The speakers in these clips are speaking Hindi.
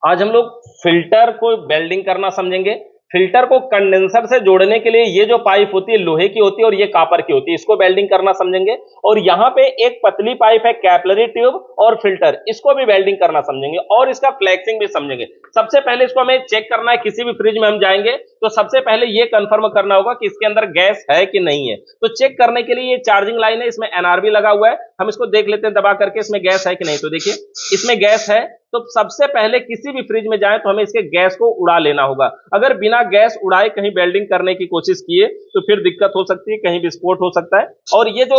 आज हम लोग फिल्टर को वेल्डिंग करना समझेंगे। फिल्टर को कंडेंसर से जोड़ने के लिए ये जो पाइप होती है लोहे की होती है और ये कॉपर की होती है, इसको वेल्डिंग करना समझेंगे। और यहाँ पे एक पतली पाइप है कैपिलरी ट्यूब और फिल्टर, इसको भी वेल्डिंग करना समझेंगे और इसका फ्लेक्सिंग भी समझेंगे। सबसे पहले इसको हमें चेक करना है, किसी भी फ्रिज में हम जाएंगे तो सबसे पहले ये कंफर्म करना होगा कि इसके अंदर गैस है कि नहीं है। तो चेक करने के लिए ये चार्जिंग लाइन है, इसमें एनआरबी लगा हुआ है, हम इसको देख लेते हैं दबा करके इसमें गैस है कि नहीं। तो देखिए इसमें गैस है। तो सबसे पहले किसी भी फ्रिज में जाए तो हमें इसके गैस को उड़ा लेना होगा। अगर बिना गैस उड़ाए कहीं वेल्डिंग करने की कोशिश किए तो फिर दिक्कत हो सकती है, कहीं विस्फोट हो सकता है। और ये जो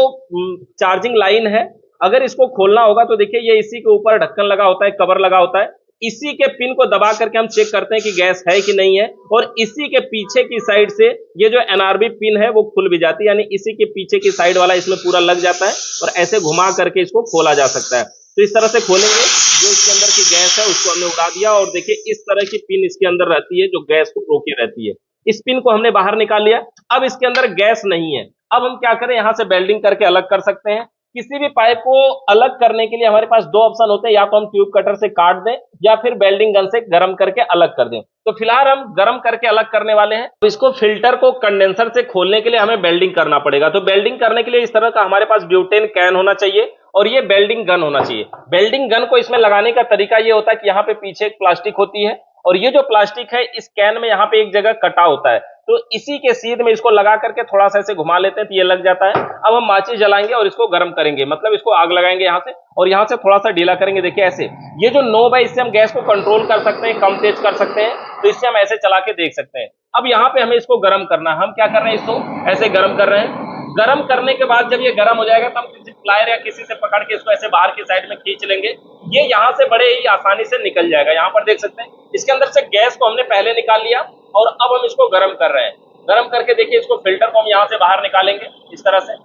चार्जिंग लाइन है, अगर इसको खोलना होगा तो देखिए ये इसी के ऊपर ढक्कन लगा होता है, कवर लगा होता है। इसी के पिन को दबा करके हम चेक करते हैं कि गैस है कि नहीं है। और इसी के पीछे की साइड से ये जो एनआरबी पिन है वो खुल भी जाती है, यानी इसी के पीछे की साइड वाला इसमें पूरा लग जाता है और ऐसे घुमा करके इसको खोला जा सकता है। तो इस तरह से खोलेंगे, जो इसके अंदर की गैस है उसको हमने उड़ा दिया। और देखिए इस तरह की पिन इसके अंदर रहती है जो गैस को रोके रहती है। इस पिन को हमने बाहर निकाल लिया। अब इसके अंदर गैस नहीं है। अब हम क्या करें, यहां से वेल्डिंग करके अलग कर सकते हैं। किसी भी पाइप को अलग करने के लिए हमारे पास दो ऑप्शन होते हैं, या तो हम ट्यूब कटर से काट दें या फिर वेल्डिंग गन से गर्म करके अलग कर दें। तो फिलहाल हम गर्म करके अलग करने वाले हैं। तो इसको फिल्टर को कंडेंसर से खोलने के लिए हमें वेल्डिंग करना पड़ेगा। तो वेल्डिंग करने के लिए इस तरह का हमारे पास ब्यूटेन कैन होना चाहिए और ये वेल्डिंग गन होना चाहिए। वेल्डिंग गन को इसमें लगाने का तरीका ये होता है कि यहाँ पे पीछे एक प्लास्टिक होती है और ये जो प्लास्टिक है इस कैन में यहाँ पे एक जगह कटा होता है। तो इसी के सीध में इसको लगा करके थोड़ा सा ऐसे घुमा लेते हैं तो ये लग जाता है। अब हम माचिस जलाएंगे और इसको गर्म करेंगे, मतलब इसको आग लगाएंगे यहाँ से और यहाँ से थोड़ा सा ढीला करेंगे। देखिए ऐसे ये जो नोब है इससे हम गैस को कंट्रोल कर सकते हैं, कम तेज कर सकते हैं। तो इससे हम ऐसे चला के देख सकते हैं। अब यहाँ पे हमें इसको गर्म करना है। हम क्या कर रहे हैं, इसको ऐसे गर्म कर रहे हैं। गर्म करने के बाद जब ये गर्म हो जाएगा तो हम किसी प्लायर या किसी से पकड़ के इसको ऐसे बाहर की साइड में खींच लेंगे। ये यहाँ से बड़े ही आसानी से निकल जाएगा। यहाँ पर देख सकते हैं इसके अंदर से गैस को हमने पहले निकाल लिया और अब हम इसको गर्म कर रहे हैं। गर्म करके देखिए इसको फिल्टर को हम यहाँ से बाहर निकालेंगे। इस तरह से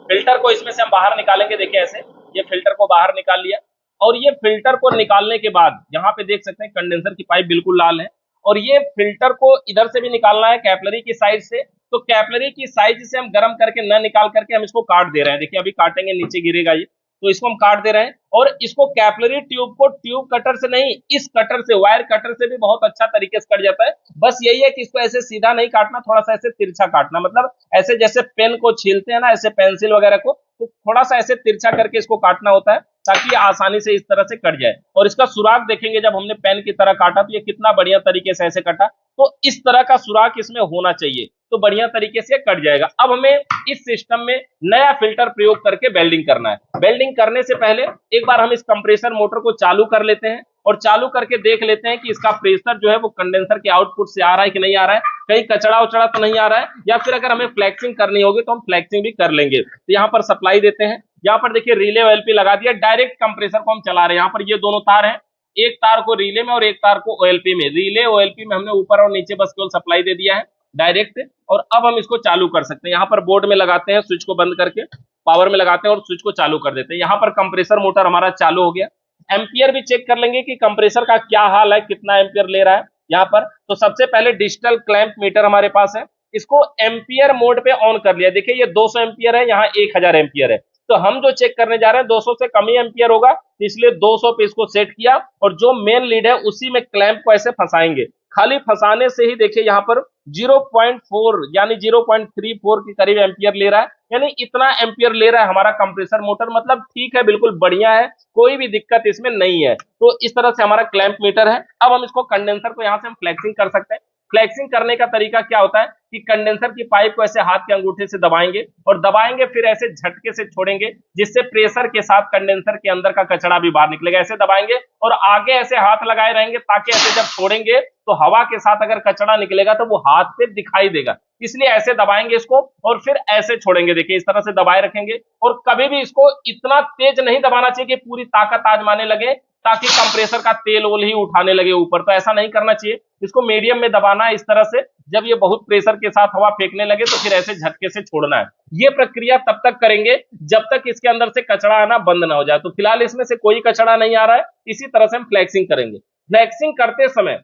फिल्टर को इसमें से हम बाहर निकालेंगे। देखिए ऐसे ये फिल्टर को बाहर निकाल लिया। और ये फिल्टर को निकालने के बाद यहाँ पे देख सकते हैं कंडेंसर की पाइप बिल्कुल लाल है। और ये फिल्टर को इधर से भी निकालना है कैपिलरी की साइड से। तो कैपिलरी की साइड से हम गर्म करके न निकाल करके हम इसको काट दे रहे हैं। देखिए अभी काटेंगे नीचे गिरेगा ये, तो इसको हम काट दे रहे हैं। और इसको कैपिलरी ट्यूब को ट्यूब कटर से नहीं, इस कटर से, वायर कटर से भी बहुत अच्छा तरीके से कट जाता है। बस यही है कि इसको ऐसे सीधा नहीं काटना, थोड़ा सा ऐसे तिरछा काटना, मतलब ऐसे जैसे पेन को छीलते हैं ना, ऐसे पेंसिल वगैरह को, तो थोड़ा सा ऐसे तिरछा करके इसको काटना होता है ताकि आसानी से इस तरह से कट जाए। और इसका सुराग देखेंगे, जब हमने पेन की तरह काटा तो ये कितना बढ़िया तरीके से ऐसे कटा। तो इस तरह का सुराग इसमें होना चाहिए, तो बढ़िया तरीके से कट जाएगा। अब हमें इस सिस्टम में नया फिल्टर प्रयोग करके वेल्डिंग करना है। वेल्डिंग करने से पहले एक बार हम इस कंप्रेसर मोटर को चालू कर लेते हैं और चालू करके देख लेते हैं कि इसका प्रेशर जो है वो कंडेंसर के आउटपुट से आ रहा है कि नहीं आ रहा है, कहीं कचड़ा उचड़ा तो नहीं आ रहा है। या फिर अगर हमें फ्लैक्सिंग करनी होगी तो हम फ्लैक्सिंग भी कर लेंगे। तो यहाँ पर सप्लाई देते हैं। यहाँ पर देखिए रिले ओएलपी लगा दिया, डायरेक्ट कंप्रेसर को हम चला रहे हैं। यहाँ पर ये दोनों तार हैं, एक तार को रिले में और एक तार को ओएलपी में। रिले ओएलपी में हमने ऊपर और नीचे बस केवल सप्लाई दे दिया है डायरेक्ट। और अब हम इसको चालू कर सकते हैं। यहाँ पर बोर्ड में लगाते हैं, स्विच को बंद करके पावर में लगाते हैं और स्विच को चालू कर देते हैं। यहाँ पर कंप्रेसर मोटर हमारा चालू हो गया। एम्पियर भी चेक कर लेंगे कि कंप्रेसर का क्या हाल है, कितना एम्पियर ले रहा है यहाँ पर। तो सबसे पहले डिजिटल क्लैंप मीटर हमारे पास है, इसको एम्पियर मोड पे ऑन कर लिया। देखिए ये 200 एम्पियर है, यहाँ 1000 एम्पियर है। तो हम जो चेक करने जा रहे हैं 200 से कम ही एम्पियर होगा, इसलिए 200 पे इसको सेट किया। और जो मेन लीड है उसी में क्लैंप को ऐसे फंसाएंगे। खाली फंसाने से ही देखिए यहाँ पर 0.4 यानी 0.34 के करीब एम्पियर ले रहा है, यानी इतना एम्पियर ले रहा है हमारा कंप्रेसर मोटर। मतलब ठीक है, बिल्कुल बढ़िया है, कोई भी दिक्कत इसमें नहीं है। तो इस तरह से हमारा क्लैंप मीटर है। अब हम इसको कंडेंसर को यहाँ से हम फ्लैक्सिंग कर सकते हैं। फ्लैक्सिंग करने का तरीका क्या होता है कि कंडेंसर की पाइप को ऐसे हाथ के अंगूठे से दबाएंगे और दबाएंगे, फिर ऐसे झटके से छोड़ेंगे, जिससे प्रेशर के साथ कंडेंसर के अंदर का कचरा भी बाहर निकलेगा। ऐसे दबाएंगे और आगे ऐसे हाथ लगाए रहेंगे ताकि ऐसे जब छोड़ेंगे तो हवा के साथ अगर कचरा निकलेगा तो वो हाथ पे दिखाई देगा। इसलिए ऐसे दबाएंगे इसको और फिर ऐसे छोड़ेंगे। देखिए इस तरह से दबाए रखेंगे। और कभी भी इसको इतना तेज नहीं दबाना चाहिए कि पूरी ताकत आजमाने लगे, ताकि कंप्रेसर का तेल वोल ही उठाने लगे ऊपर, तो ऐसा नहीं करना चाहिए। इसको मीडियम में दबाना है इस तरह से। जब ये बहुत प्रेशर के साथ हवा फेंकने लगे तो फिर ऐसे झटके से छोड़ना है। ये प्रक्रिया तब तक करेंगे जब तक इसके अंदर से कचरा आना बंद ना हो जाए। तो फिलहाल इसमें से कोई कचरा नहीं आ रहा है। इसी तरह से हम फ्लैक्सिंग करेंगे। फ्लैक्सिंग करते समय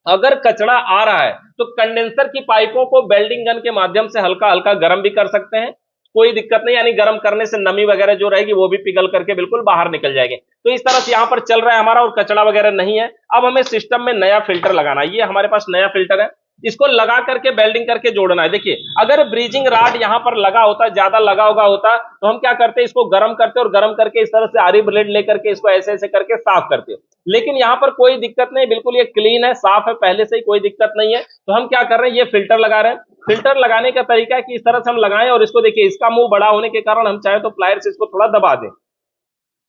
अगर कचरा आ रहा है तो कंडेंसर की पाइपों को वेल्डिंग गन के माध्यम से हल्का हल्का गर्म भी कर सकते हैं। कोई दिक्कत नहीं, यानी गर्म करने से नमी वगैरह जो रहेगी वो भी पिघल करके बिल्कुल बाहर निकल जाएगी। तो इस तरह से यहाँ पर चल रहा है हमारा और कचरा वगैरह नहीं है। अब हमें सिस्टम में नया फिल्टर लगाना है, ये हमारे पास नया फिल्टर है, इसको लगा करके वेल्डिंग करके जोड़ना है। देखिए अगर ब्रीजिंग रॉड यहाँ पर लगा होता, ज्यादा लगा होगा होता, तो हम क्या करते, इसको गर्म करते और गर्म करके इस तरह से आरी ब्लेड लेकर के इसको ऐसे ऐसे करके साफ करते। लेकिन यहाँ पर कोई दिक्कत नहीं, बिल्कुल ये क्लीन है, साफ है, पहले से ही कोई दिक्कत नहीं है। तो हम क्या कर रहे हैं, ये फिल्टर लगा रहे हैं। फिल्टर लगाने का तरीका है कि इस तरह से हम लगाएं और इसको देखिए, इसका मुंह बड़ा होने के कारण हम चाहे तो प्लायर से इसको थोड़ा दबा दें।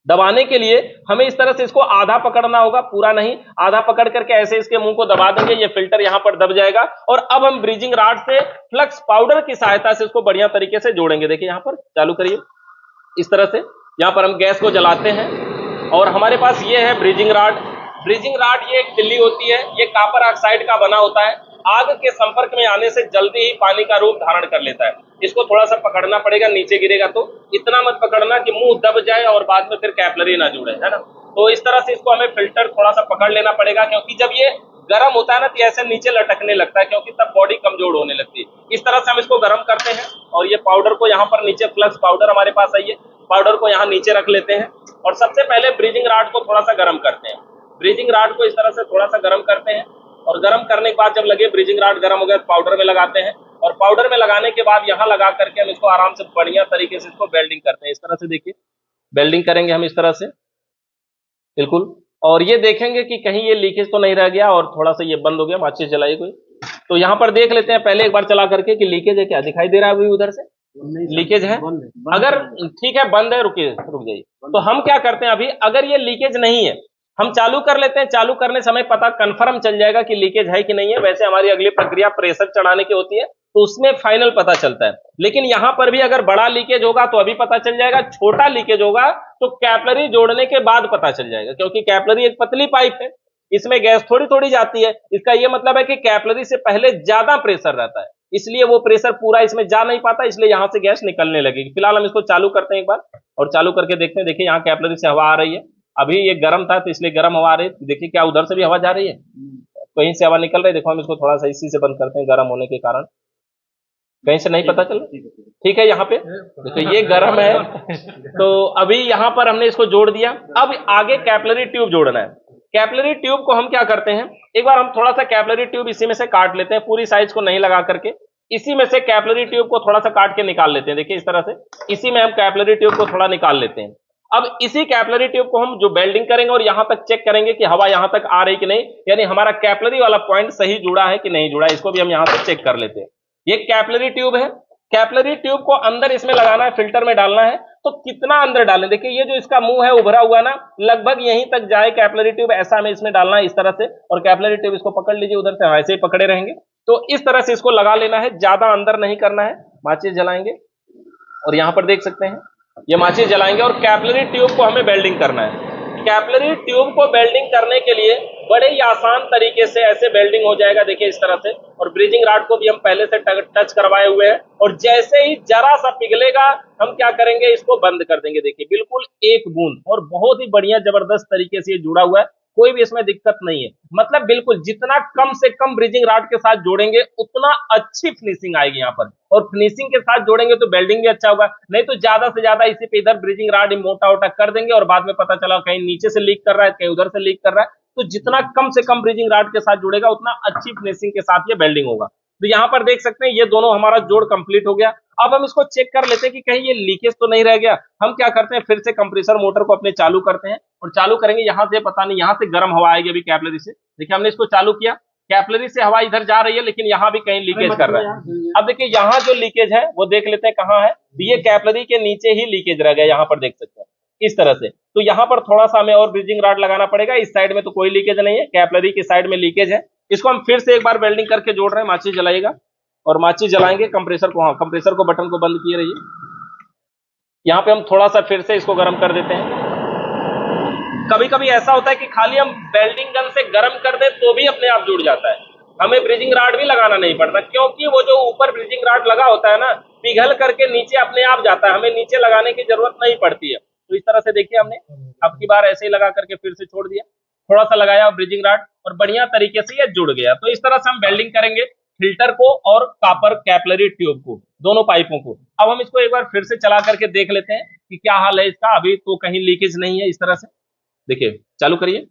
दबाने के लिए हमें इस तरह से इसको आधा पकड़ना होगा, पूरा नहीं, आधा पकड़ करके ऐसे इसके मुंह को दबा देंगे, ये फिल्टर यहां पर दब जाएगा। और अब हम ब्रीजिंग रॉड से फ्लक्स पाउडर की सहायता से इसको बढ़िया तरीके से जोड़ेंगे। देखिए यहां पर चालू करिए, इस तरह से यहां पर हम गैस को जलाते हैं और हमारे पास ये है ब्रीजिंग रॉड। ब्रीजिंग रॉड ये एक तिल्ली होती है, ये कॉपर ऑक्साइड का बना होता है, आग के संपर्क में आने से जल्दी ही पानी का रूप धारण कर लेता है। इसको थोड़ा सा पकड़ना पड़ेगा, नीचे गिरेगा तो इतना मत पकड़ना कि मुंह दब जाए और बाद में फिर कैपलरी ना जुड़े, है ना। तो इस तरह से इसको हमें फिल्टर थोड़ा सा पकड़ लेना पड़ेगा, क्योंकि जब ये गर्म होता है ना तो ऐसे नीचे लटकने लगता है, क्योंकि तब बॉडी कमजोर होने लगती है। इस तरह से हम इसको गर्म करते हैं और ये पाउडर को यहाँ पर नीचे, फ्लक्स पाउडर हमारे पास है, ये पाउडर को यहाँ नीचे रख लेते हैं और सबसे पहले ब्रीजिंग रॉड को थोड़ा सा गर्म करते हैं। ब्रीजिंग रॉड को इस तरह से थोड़ा सा गर्म करते हैं और गर्म करने के बाद जब लगे ब्रीजिंग रॉड गर्म हो गया तो पाउडर में लगाते हैं और पाउडर में लगाने के बाद यहाँ लगा करके हम इसको आराम से बढ़िया तरीके से इसको वेल्डिंग करते हैं। इस तरह से देखिए वेल्डिंग करेंगे हम इस तरह से बिल्कुल, और ये देखेंगे कि कहीं ये लीकेज तो नहीं रह गया और थोड़ा सा ये बंद हो गया। माचिस जलाइए कोई, तो यहाँ पर देख लेते हैं पहले एक बार चला करके कि लीकेज है क्या, दिखाई दे रहा है अभी उधर से लीकेज है। अगर ठीक है बंद है, रुकिए रुक जाइए। तो हम क्या करते हैं अभी, अगर ये लीकेज नहीं है हम चालू कर लेते हैं। चालू करने समय पता कंफर्म चल जाएगा कि लीकेज है कि नहीं है। वैसे हमारी अगली प्रक्रिया प्रेशर चढ़ाने की होती है तो उसमें फाइनल पता चलता है। लेकिन यहां पर भी अगर बड़ा लीकेज होगा तो अभी पता चल जाएगा, छोटा लीकेज होगा तो कैपलरी जोड़ने के बाद पता चल जाएगा, क्योंकि कैपलरी एक पतली पाइप है, इसमें गैस थोड़ी थोड़ी जाती है। इसका यह मतलब है कि कैपलरी से पहले ज्यादा प्रेशर रहता है, इसलिए वो प्रेशर पूरा इसमें जा नहीं पाता, इसलिए यहां से गैस निकलने लगेगी। फिलहाल हम इसको चालू करते हैं एक बार और चालू करके देखते हैं। देखिए यहाँ कैपलरी से हवा आ रही है, अभी ये गर्म था तो इसलिए गर्म हवा आ रही है। देखिए क्या उधर से भी हवा जा रही है, कहीं से हवा निकल रही है। देखो हम इसको थोड़ा सा इसी से बंद करते हैं, गर्म होने के कारण कहीं से नहीं पता चल। ठीक है यहाँ पे देखो ये गर्म है तो अभी यहाँ पर हमने इसको जोड़ दिया। अब आगे कैपलरी ट्यूब जोड़ना है। कैपलरी ट्यूब को हम क्या करते हैं, एक बार हम थोड़ा सा कैपलरी ट्यूब इसी में से काट लेते हैं, पूरी साइज को नहीं लगा करके इसी में से कैपलरी ट्यूब को थोड़ा सा काट के निकाल लेते हैं। देखिए इस तरह से इसी में हम कैपलरी ट्यूब को थोड़ा निकाल लेते हैं। अब इसी कैपलरी ट्यूब को हम जो वेल्डिंग करेंगे और यहां तक चेक करेंगे कि हवा यहां तक आ रही कि नहीं, यानी हमारा कैपलरी वाला पॉइंट सही जुड़ा है कि नहीं जुड़ा है, इसको भी हम यहां से चेक कर लेते हैं। ये कैपलरी ट्यूब है, कैपलरी ट्यूब को अंदर इसमें लगाना है, फिल्टर में डालना है। तो कितना अंदर डालें, देखिए ये जो इसका मुंह है उभरा हुआ ना, लगभग यहीं तक जाए कैपलरी ट्यूब, ऐसा हमें इसमें डालना है इस तरह से। और कैपलरी ट्यूब इसको पकड़ लीजिए, उधर से ऐसे ही पकड़े रहेंगे। तो इस तरह से इसको लगा लेना है, ज्यादा अंदर नहीं करना है। माचिस जलाएंगे और यहां पर देख सकते हैं ये माचिस जलाएंगे और कैपलरी ट्यूब को हमें वेल्डिंग करना है। कैपलरी ट्यूब को वेल्डिंग करने के लिए बड़े ही आसान तरीके से ऐसे वेल्डिंग हो जाएगा, देखिए इस तरह से। और ब्रीजिंग रॉड को भी हम पहले से टच करवाए हुए हैं और जैसे ही जरा सा पिघलेगा हम क्या करेंगे, इसको बंद कर देंगे। देखिए बिल्कुल एक बूंद, और बहुत ही बढ़िया जबरदस्त तरीके से ये जुड़ा हुआ है, कोई भी इसमें दिक्कत नहीं है। मतलब बिल्कुल जितना कम से कम ब्रीजिंग रॉड के साथ जोड़ेंगे उतना अच्छी फिनिशिंग आएगी यहाँ पर। और फिनिशिंग के साथ जोड़ेंगे तो वेल्डिंग भी अच्छा होगा, नहीं तो ज्यादा से ज्यादा इसी पे इधर ब्रीजिंग रॉड मोटा वोटा कर देंगे और बाद में पता चला कहीं नीचे से लीक कर रहा है, कहीं उधर से लीक कर रहा है। तो जितना कम से कम ब्रीजिंग रॉड के साथ जुड़ेगा उतना अच्छी फिनिशिंग के साथ ये वेल्डिंग होगा। तो यहाँ पर देख सकते हैं ये दोनों हमारा जोड़ कंप्लीट हो गया। अब हम इसको चेक कर लेते हैं कि कहीं ये लीकेज तो नहीं रह गया। हम क्या करते हैं, फिर से कंप्रेसर मोटर को अपने चालू करते हैं और चालू करेंगे। यहाँ से पता नहीं, यहाँ से गर्म हवा आएगी अभी कैपलरी से। देखिए हमने इसको चालू किया, कैपलरी से हवा इधर जा रही है, लेकिन यहाँ भी कहीं लीकेज कर रहा है। अब देखिए यहाँ जो लीकेज है वो देख लेते हैं कहाँ है। ये कैपलरी के नीचे ही लीकेज रह गया, यहाँ पर देख सकते हैं इस तरह से। तो यहाँ पर थोड़ा सा हमें और ब्रीजिंग रॉड लगाना पड़ेगा। इस साइड में तो कोई लीकेज नहीं है, कैपलरी की साइड में लीकेज है। इसको हम फिर से एक बार वेल्डिंग करके जोड़ रहे हैं। माचिस जलाइएगा और माचिस जलाएंगे कंप्रेसर को, हाँ कंप्रेसर को बटन को बंद किए रहिए। यहाँ पे हम थोड़ा सा फिर से इसको गर्म कर देते हैं। कभी कभी ऐसा होता है कि खाली हम वेल्डिंग गन से गर्म कर दें तो भी अपने आप जुड़ जाता है, हमें ब्रीजिंग रॉड भी लगाना नहीं पड़ता, क्योंकि वो जो ऊपर ब्रीजिंग रॉड लगा होता है ना, पिघल करके नीचे अपने आप जाता है, हमें नीचे लगाने की जरूरत नहीं पड़ती है। तो इस तरह से देखिए हमने अब की बार ऐसे ही लगा करके फिर से छोड़ दिया, थोड़ा सा लगाया ब्रीजिंग रॉड और बढ़िया तरीके से ये जुड़ गया। तो इस तरह से हम वेल्डिंग करेंगे फिल्टर को और कॉपर कैपलरी ट्यूब को। दोनों पाइपों को। अब हम इसको एक बार फिर से चला करके देख लेते हैं कि क्या हाल है इसका, अभी तो कहीं लीकेज नहीं है। इस तरह से देखिए, चालू करिए।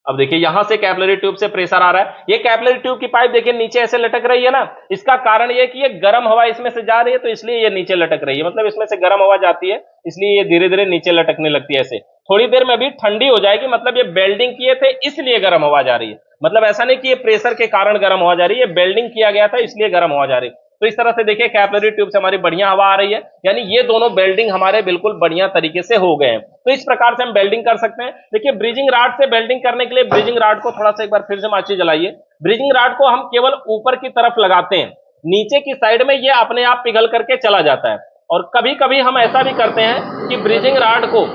अब देखिए यहां से कैपिलरी ट्यूब से प्रेशर आ रहा है। ये कैपिलरी ट्यूब की पाइप देखिए नीचे ऐसे लटक रही है ना, इसका कारण ये कि ये गर्म हवा इसमें से जा रही है, तो इसलिए ये नीचे लटक रही है। मतलब इसमें से गर्म हवा जाती है, इसलिए ये धीरे धीरे नीचे लटकने लगती है। ऐसे थोड़ी देर में भी ठंडी हो जाएगी, मतलब ये वेल्डिंग किए थे इसलिए गर्म हवा जा रही है। मतलब ऐसा नहीं कि ये प्रेशर के कारण गर्म हवा जा रही है, ये वेल्डिंग किया गया था इसलिए गर्म हवा जा रही है। तो इस तरह से देखिए कैपिलरी ट्यूब से हमारी बढ़िया हवा आ रही है, यानी ये दोनों वेल्डिंग हमारे बिल्कुल बढ़िया तरीके से हो गए हैं। तो इस प्रकार से हम वेल्डिंग कर सकते हैं। देखिए ब्रिजिंग रॉड से वेल्डिंग करने के लिए ब्रिजिंग रॉड को थोड़ा सा एक बार फिर से माचिस जलाइए। ब्रिजिंग रॉड को हम केवल ऊपर की तरफ लगाते हैं, नीचे की साइड में ये अपने आप पिघल करके चला जाता है। और कभी कभी हम ऐसा भी करते हैं कि ब्रिजिंग रॉड को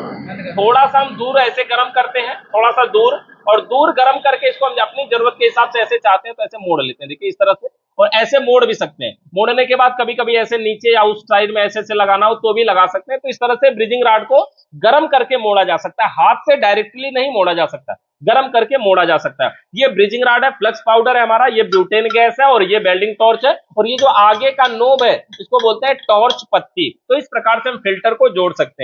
थोड़ा सा हम दूर ऐसे गर्म करते हैं, थोड़ा सा दूर, और दूर गर्म करके इसको हम अपनी जरूरत के हिसाब से ऐसे चाहते हैं तो ऐसे मोड़ लेते हैं। देखिए इस तरह से, और ऐसे मोड़ भी सकते हैं। मोड़ने के बाद कभी कभी ऐसे नीचे या उस साइड में ऐसे लगाना हो तो भी लगा सकते हैं। तो इस तरह से ब्रिजिंग रॉड को गर्म करके मोड़ा जा सकता है, हाथ से डायरेक्टली नहीं मोड़ा जा सकता, गर्म करके मोड़ा जा सकता है। ये ब्रिजिंग रॉड है, फ्लक्स पाउडर है हमारा, ये ब्यूटेन गैस है, और ये वेल्डिंग टॉर्च है, और ये जो आगे का नोब है इसको बोलते हैं टॉर्च पत्ती। तो इस प्रकार से हम फिल्टर को जोड़ सकते हैं।